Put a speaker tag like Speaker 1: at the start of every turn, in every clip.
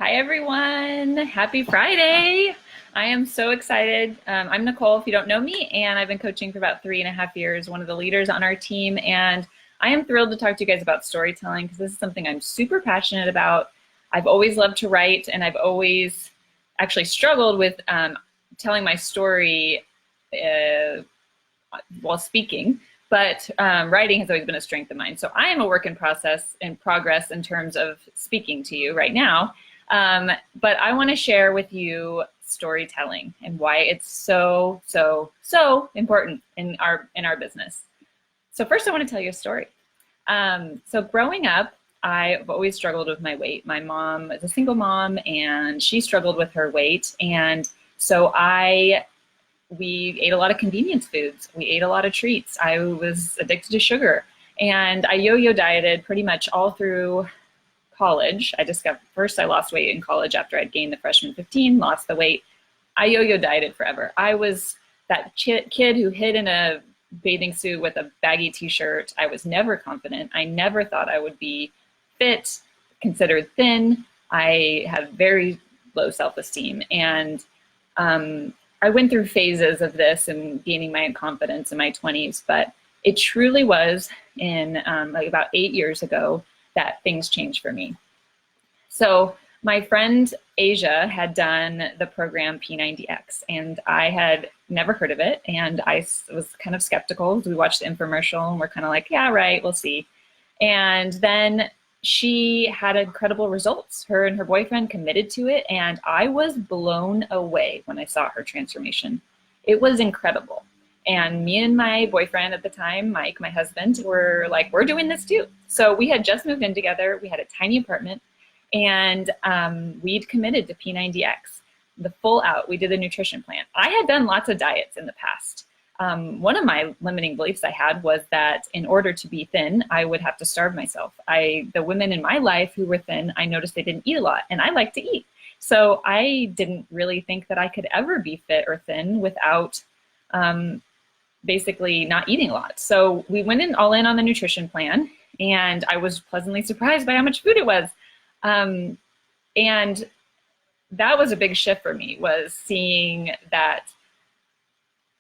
Speaker 1: Hi, everyone. Happy Friday. I am so excited. I'm Nicole, if you don't know me, and I've been coaching for about 3.5 years, one of the leaders on our team. And I am thrilled to talk to you guys about storytelling because this is something I'm super passionate about. I've always loved to write, and I've always actually struggled with telling my story while speaking. But writing has always been a strength of mine. So I am a work in progress in terms of speaking to you right now. But I want to share with you storytelling and why it's so important in our business. So first I want to tell you a story. So growing up, I've always struggled with my weight. My mom is a single mom and she struggled with her weight. And so we ate a lot of convenience foods. We ate a lot of treats. I was addicted to sugar and I yo-yo dieted pretty much all through college. First I lost weight in college after I'd gained the freshman 15, lost the weight. I yo-yo dieted forever. I was that kid who hid in a bathing suit with a baggy t-shirt. I was never confident. I never thought I would be fit, considered thin. I had very low self-esteem. And I went through phases of this and gaining my confidence in my 20s, but it truly was in like about 8 years ago that things changed for me. So my friend Asia had done the program P90X and I had never heard of it. And I was kind of skeptical. We watched the infomercial and we're kind of like, yeah, right, we'll see. And then she had incredible results. Her and her boyfriend committed to it. And I was blown away when I saw her transformation. It was incredible. And me and my boyfriend at the time, Mike, my husband, were like, we're doing this too. So we had just moved in together. We had a tiny apartment and we'd committed to P90X, the full out. We did a nutrition plan. I had done lots of diets in the past. One of my limiting beliefs I had was that in order to be thin, I would have to starve myself. The women in my life who were thin, I noticed they didn't eat a lot and I like to eat. So I didn't really think that I could ever be fit or thin without basically not eating a lot. So we went all in on the nutrition plan and I was pleasantly surprised by how much food it was. And that was a big shift for me, was seeing that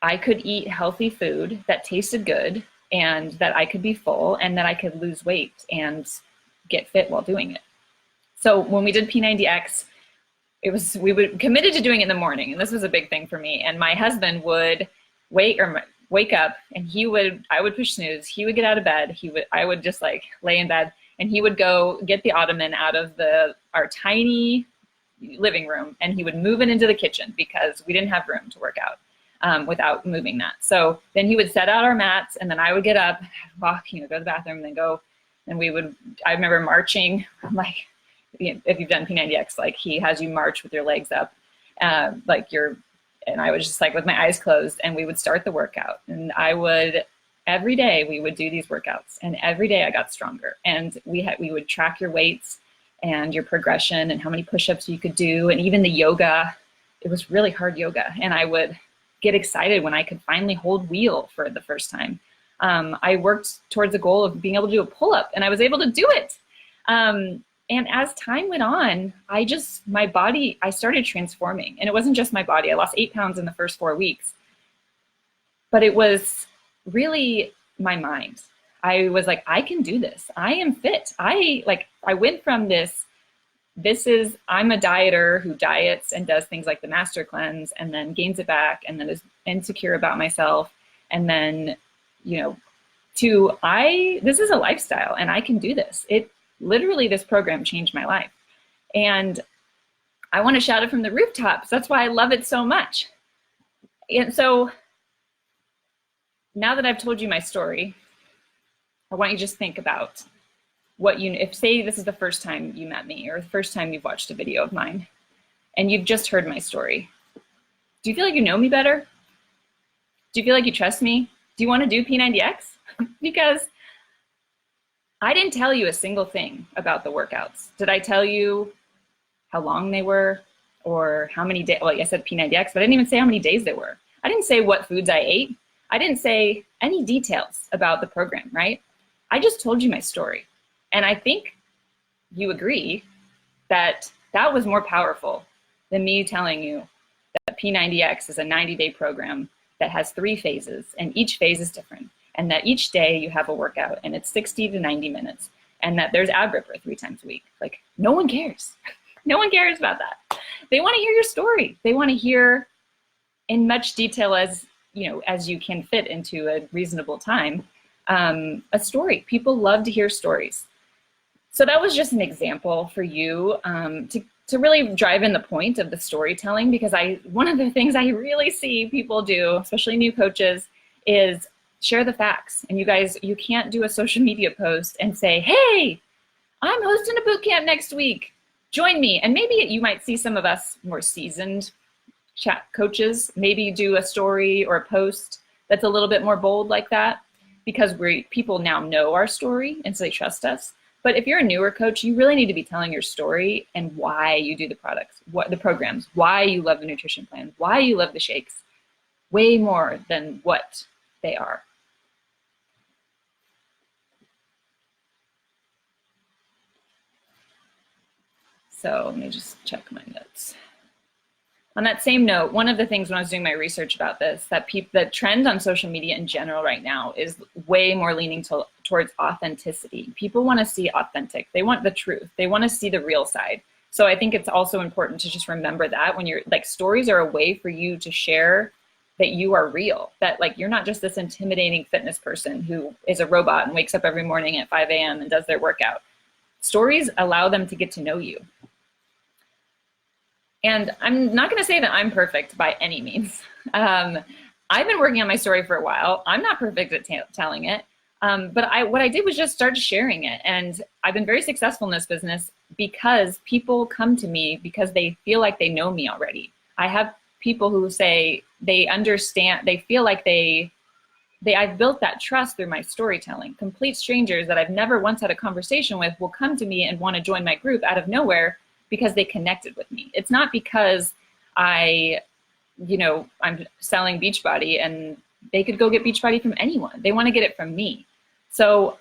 Speaker 1: I could eat healthy food that tasted good and that I could be full and that I could lose weight and get fit while doing it. So when we did P90X, we committed to doing it in the morning. And this was a big thing for me. And my husband would wake up and I would push snooze. He would get out of bed. I would just like lay in bed and he would go get the ottoman out of our tiny living room and he would move it into the kitchen because we didn't have room to work out without moving that. So then he would set out our mats and then I would get up, walk, go to the bathroom, then go. And I remember marching, like, if you've done P90X, like he has you march with your legs up, and I was just like with my eyes closed and we would start the workout and every day we would do these workouts and every day I got stronger and we would track your weights and your progression and how many push-ups you could do. And even the yoga, it was really hard yoga. And I would get excited when I could finally hold wheel for the first time. I worked towards the goal of being able to do a pull-up and I was able to do it. And as time went on, I started transforming. And it wasn't just my body. I lost 8 pounds in the first 4 weeks. But it was really my mind. I was like, I can do this. I am fit. I went from I'm a dieter who diets and does things like the master cleanse and then gains it back and then is insecure about myself. And then, this is a lifestyle and I can do this. Literally, this program changed my life. And I want to shout it from the rooftops. That's why I love it so much. And so now that I've told you my story, I want you to just think about if say this is the first time you met me or the first time you've watched a video of mine and you've just heard my story. Do you feel like you know me better? Do you feel like you trust me? Do you want to do P90X? Because I didn't tell you a single thing about the workouts. Did I tell you how long they were or how many days? Well, I said P90X, but I didn't even say how many days they were. I didn't say what foods I ate. I didn't say any details about the program, right? I just told you my story. And I think you agree that That was more powerful than me telling you that P90X is a 90-day program that has 3 phases, and each phase is different, and that each day you have a workout, and it's 60 to 90 minutes, and that there's ab ripper 3 times a week. Like, no one cares. No one cares about that. They want to hear your story. They want to hear in much detail as you can fit into a reasonable time, a story. People love to hear stories. So that was just an example for you to really drive in the point of the storytelling, because one of the things I really see people do, especially new coaches, is share the facts. And you guys, you can't do a social media post and say, hey, I'm hosting a boot camp next week. Join me. And maybe you might see some of us more seasoned chat coaches maybe do a story or a post that's a little bit more bold like that, because people now know our story and so they trust us. But if you're a newer coach, you really need to be telling your story and why you do the products, what the programs, why you love the nutrition plan, why you love the shakes, way more than what they are. So let me just check my notes. On that same note, one of the things when I was doing my research about this, that the trend on social media in general right now is way more leaning towards authenticity. People want to see authentic. They want the truth. They want to see the real side. So I think it's also important to just remember that when you're like, stories are a way for you to share that you are real, that like you're not just this intimidating fitness person who is a robot and wakes up every morning at 5 a.m. and does their workout. Stories allow them to get to know you. And I'm not going to say that I'm perfect by any means. I've been working on my story for a while. I'm not perfect at telling it. But what I did was just start sharing it. And I've been very successful in this business because people come to me because they feel like they know me already. I have people who say they understand, they feel like I've built that trust through my storytelling. Complete strangers that I've never once had a conversation with will come to me and want to join my group out of nowhere because they connected with me. It's not because I'm selling Beachbody and they could go get Beachbody from anyone. They want to get it from me. So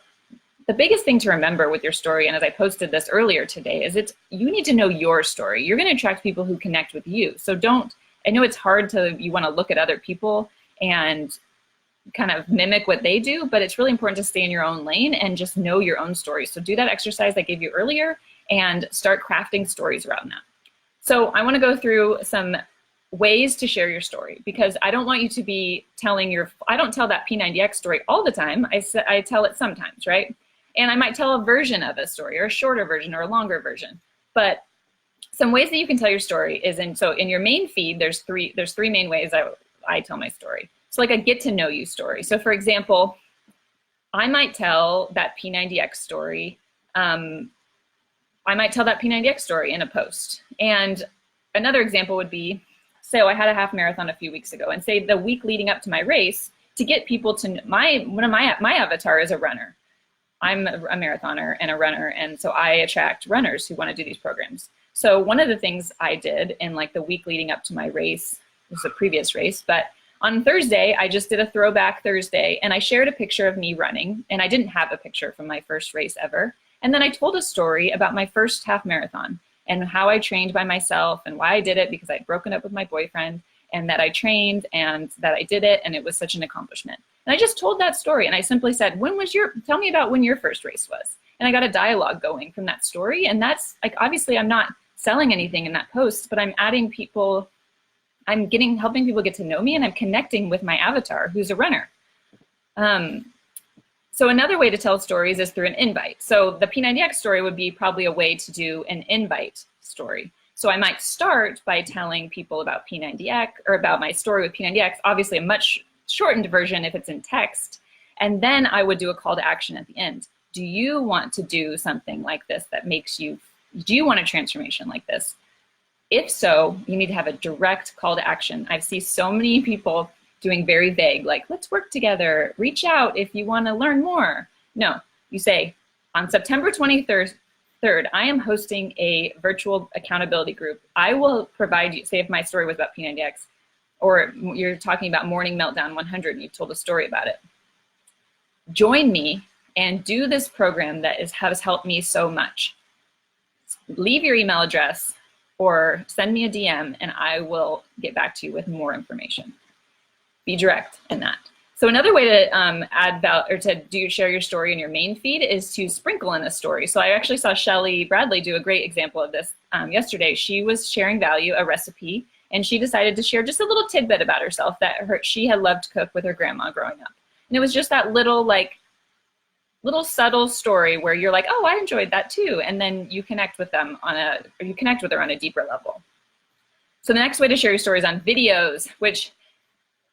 Speaker 1: the biggest thing to remember with your story, and as I posted this earlier today, is you need to know your story. You're going to attract people who connect with you. So I know it's hard you want to look at other people and kind of mimic what they do, but it's really important to stay in your own lane and just know your own story. So do that exercise I gave you earlier and start crafting stories around that. So I want to go through some ways to share your story, because I don't want you to be I don't tell that P90X story all the time. I tell it sometimes, right? And I might tell a version of a story, or a shorter version, or a longer version. But some ways that you can tell your story is in your main feed, there's three main ways I tell my story. So like a get to know you story. So for example, I might tell that P90X story. I might tell that P90X story in a post. And another example would be, so I had a half marathon a few weeks ago, and say the week leading up to my race, to get people to my avatar is a runner. I'm a marathoner and a runner, and so I attract runners who want to do these programs. So one of the things I did in like the week leading up to my race, it was a previous race, but on Thursday, I just did a throwback Thursday, and I shared a picture of me running, and I didn't have a picture from my first race ever. And then I told a story about my first half marathon and how I trained by myself and why I did it, because I'd broken up with my boyfriend, and that I trained and that I did it, and it was such an accomplishment. And I just told that story, and I simply said, tell me about when your first race was. And I got a dialogue going from that story. And that's like, obviously I'm not selling anything in that post, but I'm adding people, helping people get to know me, and I'm connecting with my avatar who's a runner. So another way to tell stories is through an invite. So the P90X story would be probably a way to do an invite story. So I might start by telling people about P90X, or about my story with P90X, obviously a much shortened version if it's in text. And then I would do a call to action at the end. Do you want to do something like this do you want a transformation like this? If so, you need to have a direct call to action. I've seen so many people doing very vague, like, let's work together, reach out if you want to learn more. No, you say, on September 23rd, I am hosting a virtual accountability group. I will provide you, say if my story was about P90X, or you're talking about Morning Meltdown 100 and you've told a story about it. Join me and do this program that has helped me so much. Leave your email address, or send me a DM and I will get back to you with more information. Be direct in that. So another way to add value or to share your story in your main feed is to sprinkle in a story. So I actually saw Shelly Bradley do a great example of this yesterday. She was sharing value, a recipe, and she decided to share just a little tidbit about herself that she had loved to cook with her grandma growing up. And it was just that little subtle story where you're like, oh, I enjoyed that too. And then you connect with them you connect with her on a deeper level. So the next way to share your story is on videos, which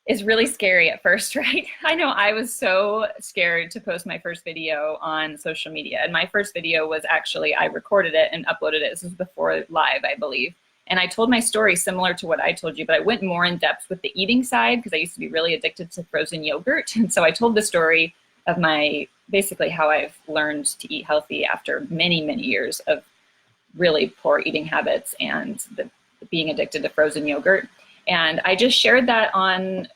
Speaker 1: is really scary at first, right? I know I was so scared to post my first video on social media. And my first video was actually, I recorded it and uploaded it. This was before live, I believe. And I told my story similar to what I told you, but I went more in depth with the eating side because I used to be really addicted to frozen yogurt. And so I told the story of basically how I've learned to eat healthy after many, many years of really poor eating habits and being addicted to frozen yogurt. And I just shared that on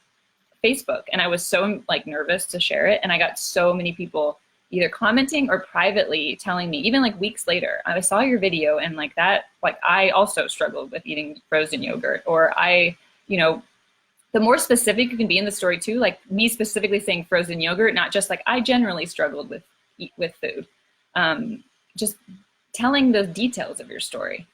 Speaker 1: Facebook, and I was so nervous to share it. And I got so many people either commenting or privately telling me, even weeks later, I saw your video and I also struggled with eating frozen yogurt. Or the more specific you can be in the story too, like me specifically saying frozen yogurt, not just I generally struggled with food. Just telling the details of your story.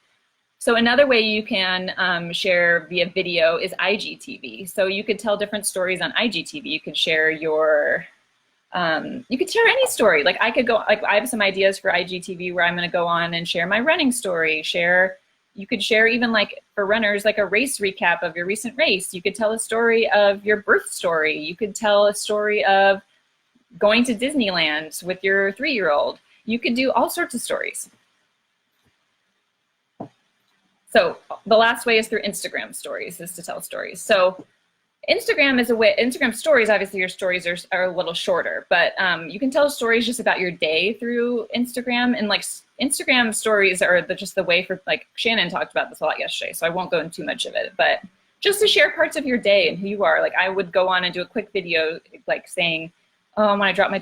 Speaker 1: So another way you can share via video is IGTV. So you could tell different stories on IGTV. You could share you could share any story. I could go, I have some ideas for IGTV where I'm going to go on and share my running story. You could share even for runners, a race recap of your recent race. You could tell a story of your birth story. You could tell a story of going to Disneyland with your 3-year-old. You could do all sorts of stories. So the last way is through Instagram stories, is to tell stories. So Instagram is a way, Instagram stories, obviously your stories are a little shorter, but you can tell stories just about your day through Instagram. And Instagram stories are just the way for, Shannon talked about this a lot yesterday, so I won't go into too much of it, but just to share parts of your day and who you are. I would go on and do a quick video saying, oh, when I dropped my